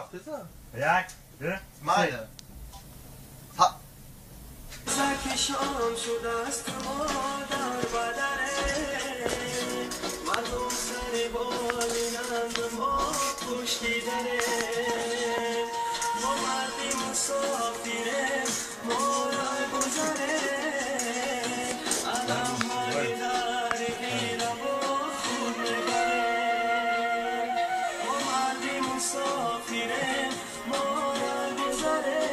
رفته تا یک دو مایه زکشان شده است ما در بدره مردم سر بالینند ما پشتی دره ما مردی مسافره ما را گذره علم های در ایره با خود نبره ما مردی مسافره ما را گذره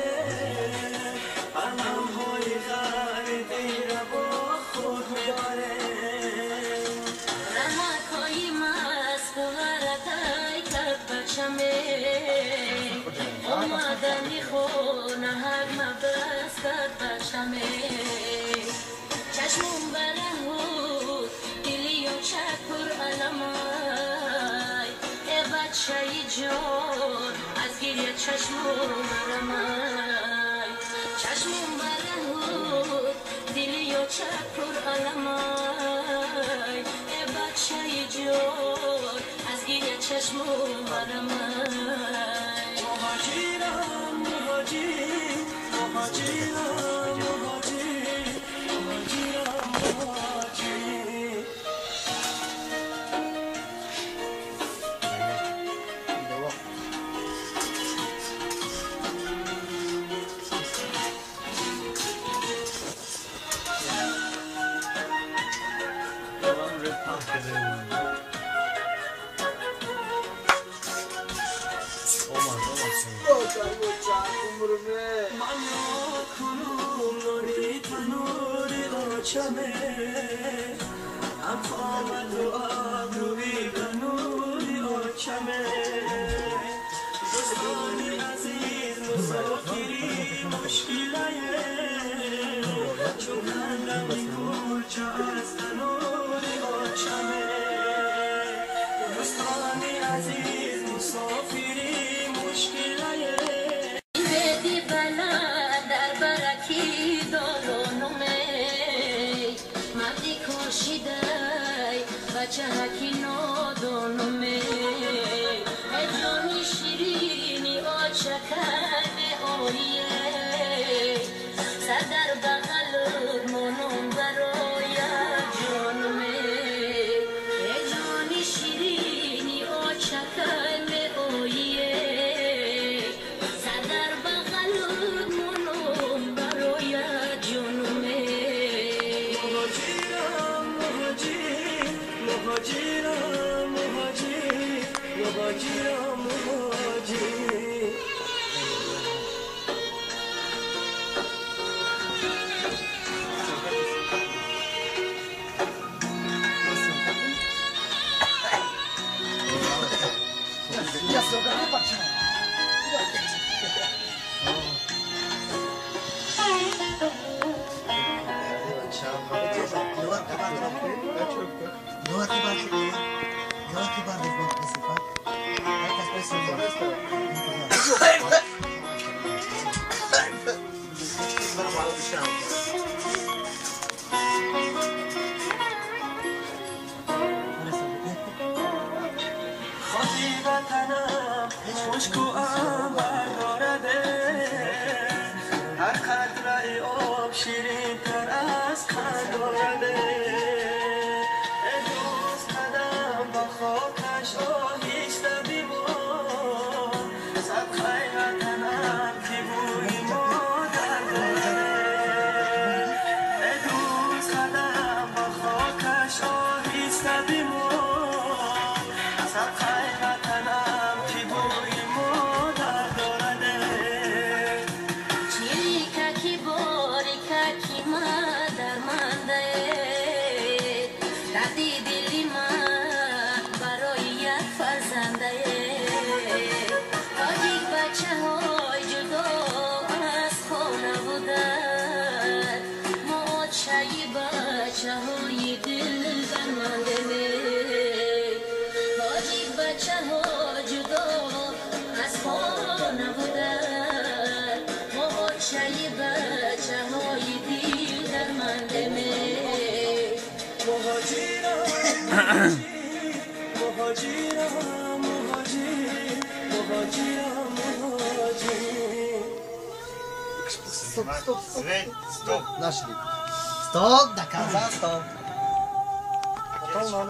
علم های در ایره با خود نبره رمک های مست و غرقای کرد بچمه اومدنی خونه هر مبست کرد بچمه چشمون برهود دلی و چک پر علمای ای بچه جان از گریه چشمون مرمای چشمون برهود دلی و چک پر علمای ای بچه جان از گریه چشمون مرمای مهاجرم مهاجر مهاجرم مهاجر مهاجرم مهاجر من یا کنم نوری تنوری آچمه افامد و آبروی بنوری آچمه دوستانی عزیز مسافری مشکله چون کندمی کلچه از تنوری آچمه دوستانی عزیز مسافری مشکله بدی بلند در برکی دارونمه مردی کشیدای بچه هکی نادونمه ادرانی شیرینی آچکن آیه سر در بغل منون برای جانمه ادرانی شیرینی آچکن آیه مهاجرم مهاجر مهاجرم مهاجر خاطی وطنم خشک و عنبر دارده هر قطره آب شیرین تر از خند دارده ای دوست قدم با خاکش آهیسته بیبار صدقه وطنم که بوی مادر دارده ای دوست قدم با خاکش آهیسته بیبار صدقه وطنم که بوی مادر دارده چیککی باریککی مادر منده دردی دلی من برای یک فرزنده تاجیک بچه های جدا از خانه بودن ما چایی بچه های دل برمنده تاجیک بچه ها جدا از خانه بودن ما چایی بچه های دل درمنده مهاجرم مهاجر مهاجرم Стоп, стоп, стоп. Sve, stop. Našli. Stop, da kaza, stop. Готов,